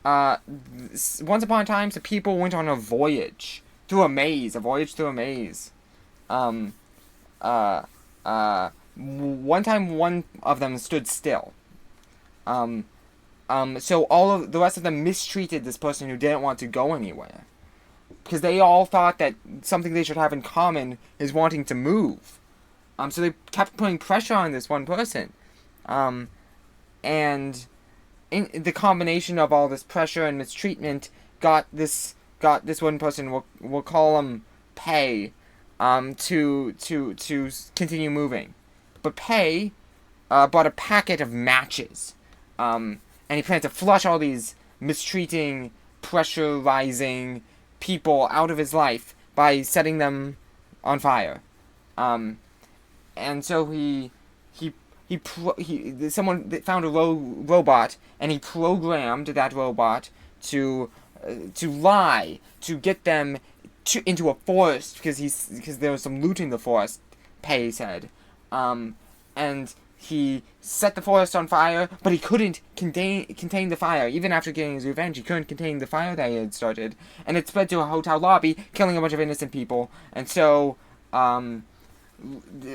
Once upon a time, the people went on a voyage through a maze. A voyage through a maze. Um, uh, One time, one of them stood still. Um, so all of the rest of them mistreated this person who didn't want to go anywhere. Because they all thought that something they should have in common is wanting to move. So they kept putting pressure on this one person. And in the combination of all this pressure and mistreatment got this one person, we'll call him Pei, to continue moving. But Pei bought a packet of matches. And he planned to flush all these mistreating, pressurizing people out of his life by setting them on fire. And so someone found a robot, and he programmed that robot to lie, to get them into a forest, because there was some loot in the forest, Pei said. And he set the forest on fire, but he couldn't contain the fire. Even after getting his revenge, he couldn't contain the fire that he had started. And it spread to a hotel lobby, killing a bunch of innocent people. And so,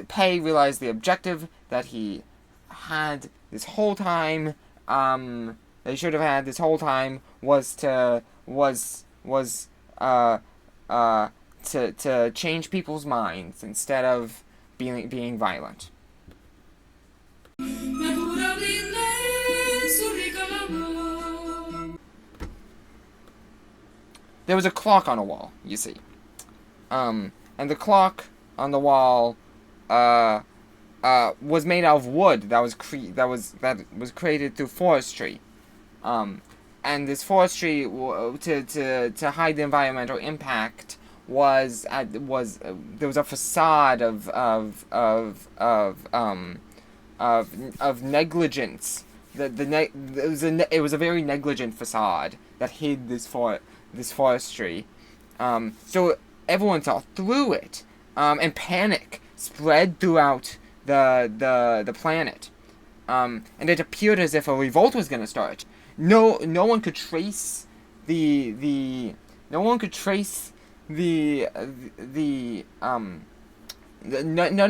Pei realized the objective that he had this whole time, that he should have had this whole time, was to change people's minds instead of being violent. There was a clock on a wall, you see. And the clock on the wall was made out of wood that was created through forestry. And this forestry, to hide the environmental impact, there was a facade of negligence. It was a very negligent facade that hid this forestry. So everyone saw through it, and panic spread throughout the planet. And it appeared as if a revolt was going to start. No one could trace none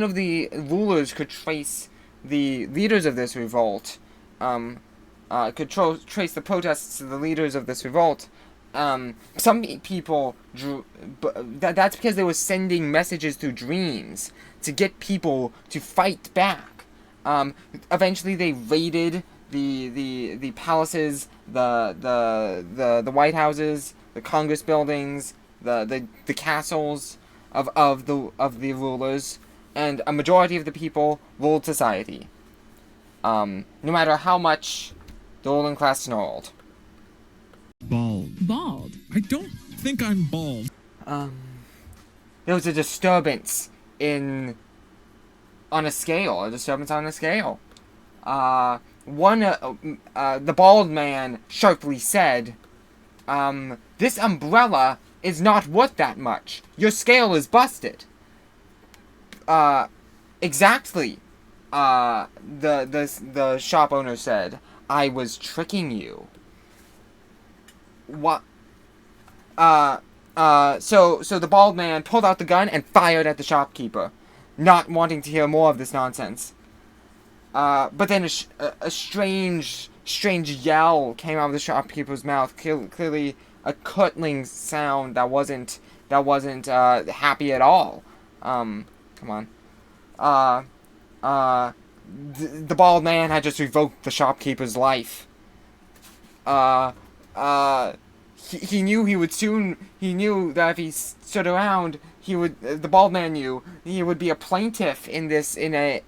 of the rulers could trace the leaders of this revolt. Could trace the protests to the leaders of this revolt. Some people that's because they were sending messages through dreams to get people to fight back. Eventually they raided the palaces, the White Houses, the Congress buildings, the castles of the rulers, and a majority of the people ruled society. No matter how much the ruling class snarled. Bald. Bald? I don't think I'm bald. There was a disturbance on a scale. The bald man sharply said, "This umbrella is not worth that much. Your scale is busted." Exactly. The shop owner said, "I was tricking you." What? So the bald man pulled out the gun and fired at the shopkeeper, not wanting to hear more of this nonsense. But then a strange yell came out of the shopkeeper's mouth, clearly a curdling sound that wasn't happy at all. Come on. The bald man had just revoked the shopkeeper's life. He knew that if he stood around, the bald man knew he would be a plaintiff in a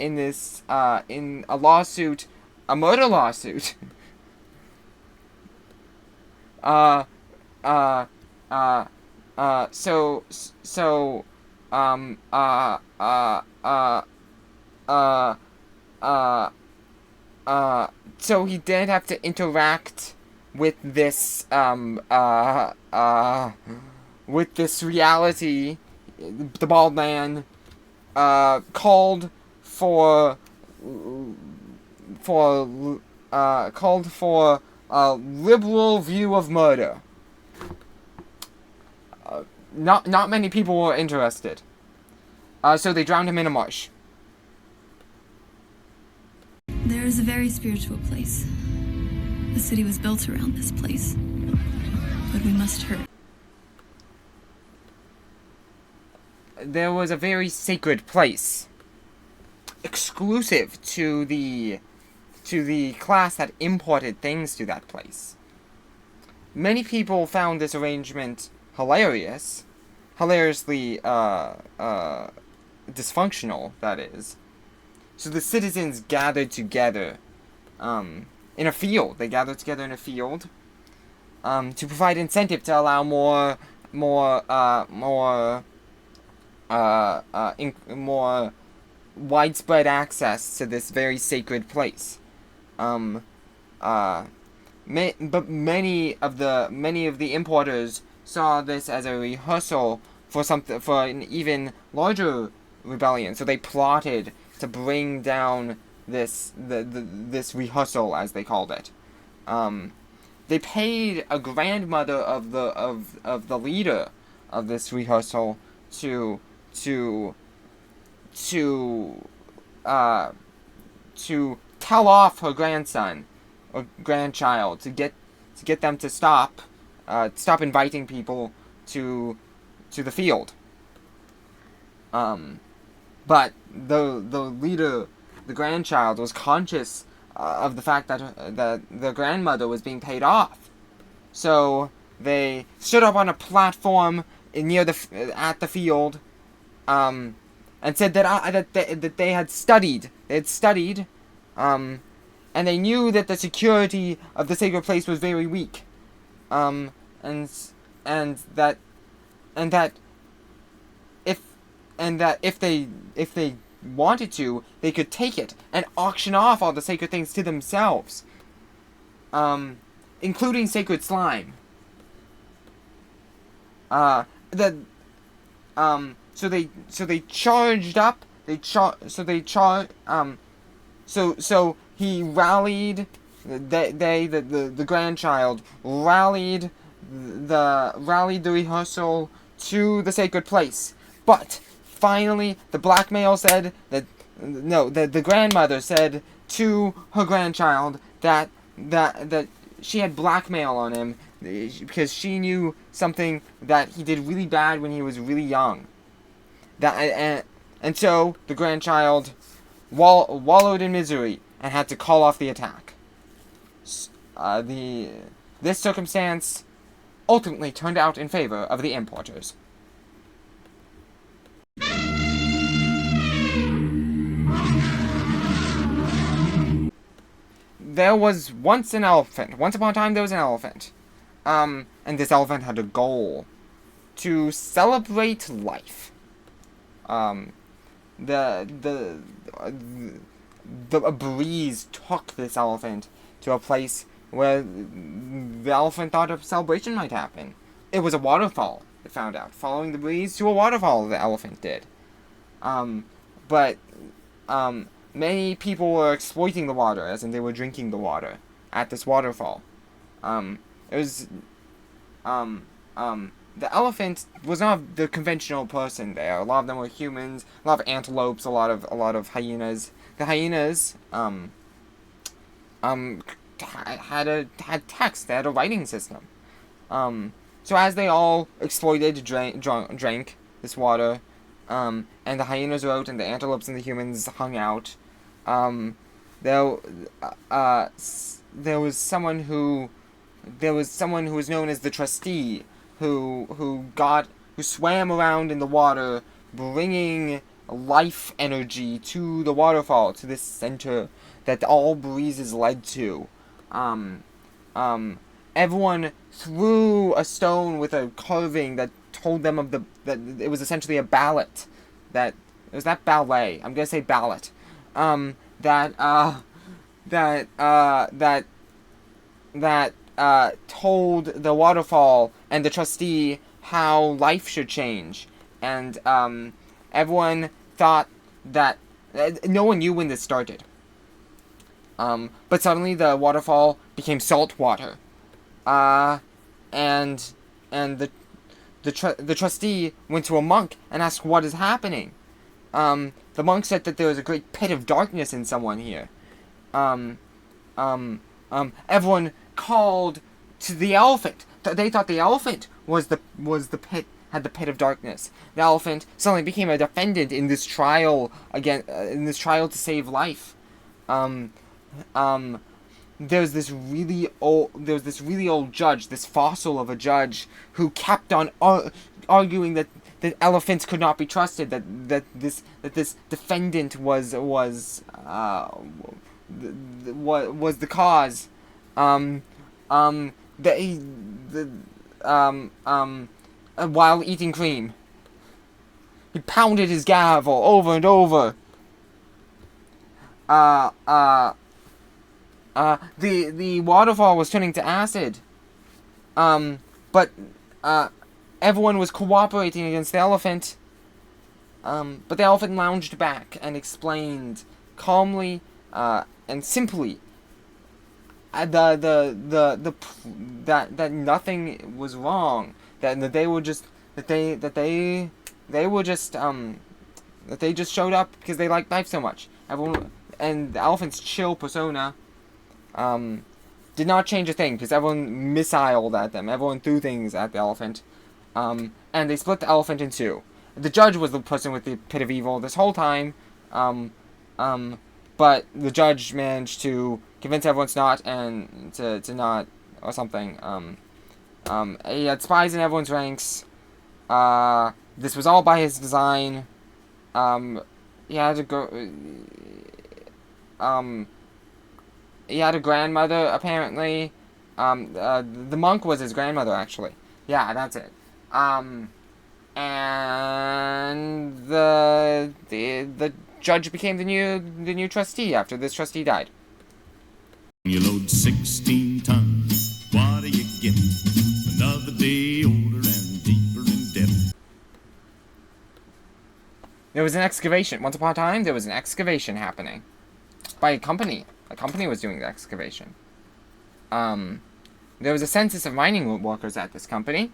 lawsuit, a murder lawsuit. So he did have to interact with this reality. The bald man called for liberal view of murder. Not many people were interested. So they drowned him in a marsh. There is a very spiritual place. The city was built around this place. But we must hurt. There was a very sacred place, exclusive to the class that imported things to that place. Many people found this arrangement hilariously dysfunctional, that is. So the citizens gathered together in a field. They gathered together in a field to provide incentive to allow more widespread access to this very sacred place. But many of the importers saw this as a rehearsal for an even larger rebellion. So they plotted to bring down this rehearsal, as they called it. They paid a grandmother of the leader of this rehearsal to tell off her grandson or grandchild to get them to stop inviting people to the field. But the leader, the grandchild, was conscious of the fact that the grandmother was being paid off. So they stood up on a platform at the field, and said that they had studied. They had studied, and they knew that the security of the sacred place was very weak, and that if they wanted to, they could take it and auction off all the sacred things to themselves, including sacred slime. So they charged up. So he rallied. The grandchild rallied the rehearsal to the sacred place. But finally, the blackmail said that the grandmother said to her grandchild that she had blackmail on him because she knew something that he did really bad when he was really young. And so the grandchild wallowed in misery and had to call off the attack. This circumstance ultimately turned out in favor of the importers. There was once an elephant. Once upon a time, there was an elephant. And this elephant had a goal: to celebrate life. A breeze took this elephant to a place where the elephant thought a celebration might happen. It was a waterfall, it found out. Following the breeze to a waterfall, the elephant did. But many people were exploiting the water, as in they were drinking the water at this waterfall. The elephant was not the conventional person there. A lot of them were humans. A lot of antelopes. A lot of hyenas. The hyenas had text. They had a writing system. So as they all exploited, drank this water, and the hyenas wrote, and the antelopes and the humans hung out. There was someone who was known as the trustee, who swam around in the water, bringing life energy to the waterfall, to this center that all breezes led to. Everyone threw a stone with a carving that told them that it was essentially a ballot. That it was that ballet. I'm gonna say ballot. That told the waterfall and the trustee how life should change, and everyone thought that no one knew when this started. But suddenly the waterfall became salt water. And the trustee went to a monk and asked what is happening. The monk said that there was a great pit of darkness in someone here. Everyone called to the elephant. They thought the elephant was the pit, had the pit of darkness. The elephant suddenly became a defendant in this trial to save life. There was this really old judge, this fossil of a judge, who kept on arguing that elephants could not be trusted. That this defendant was the cause. While eating cream, he pounded his gavel over and over. The waterfall was turning to acid. But everyone was cooperating against the elephant. But the elephant lounged back and explained calmly and simply that nothing was wrong. That they just showed up because they liked life so much. Everyone, and the elephant's chill persona did not change a thing because everyone missiled at them. Everyone threw things at the elephant. And they split the elephant in two. The judge was the person with the pit of evil this whole time. But the judge managed to convince everyone to not or something. He had spies in everyone's ranks. This was all by his design. He had a grandmother, apparently. The monk was his grandmother, actually. Yeah, that's it. And the judge became the new trustee after this trustee died. You load 16 tons, what do you get? Another day older and deeper in debt. There was an excavation. Once upon a time, there was an excavation happening by a company. A company was doing the excavation. There was a census of mining workers at this company.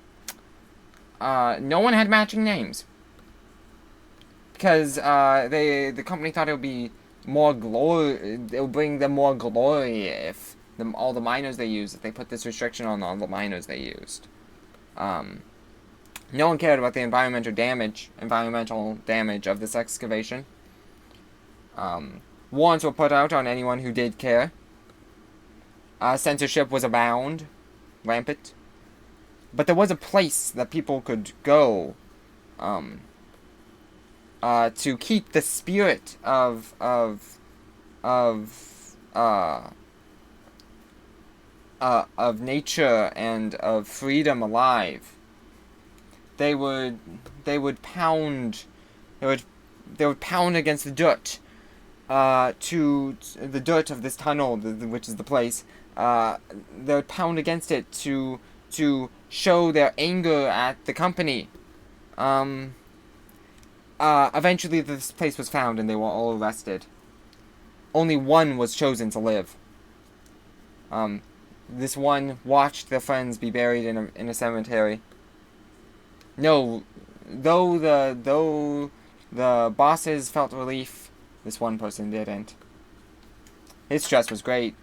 No one had matching names because the company thought it would be more glory. It would bring them more glory if all the miners they used, if they put this restriction on all the miners they used. No one cared about the environmental damage of this excavation. Warrants were put out on anyone who did care. Censorship was rampant. But there was a place that people could go to keep the spirit of nature and of freedom alive. They would pound against the dirt, to the dirt of this tunnel, which is the place. They would pound against it to show their anger at the company. Eventually this place was found and they were all arrested. Only one was chosen to live. This one watched their friends be buried in a cemetery. No, though the bosses felt relief, this one person didn't. His stress was great.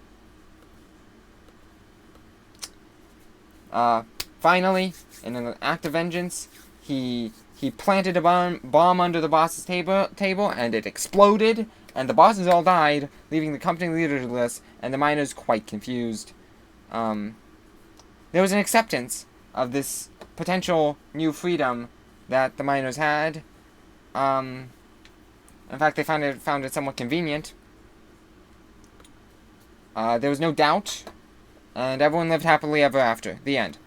Finally, in an act of vengeance, he planted a bomb under the boss's table, and it exploded, and the bosses all died, leaving the company leaderless, and the miners quite confused. There was an acceptance of this potential new freedom that the miners had. In fact, they found it somewhat convenient. There was no doubt, and everyone lived happily ever after. The end.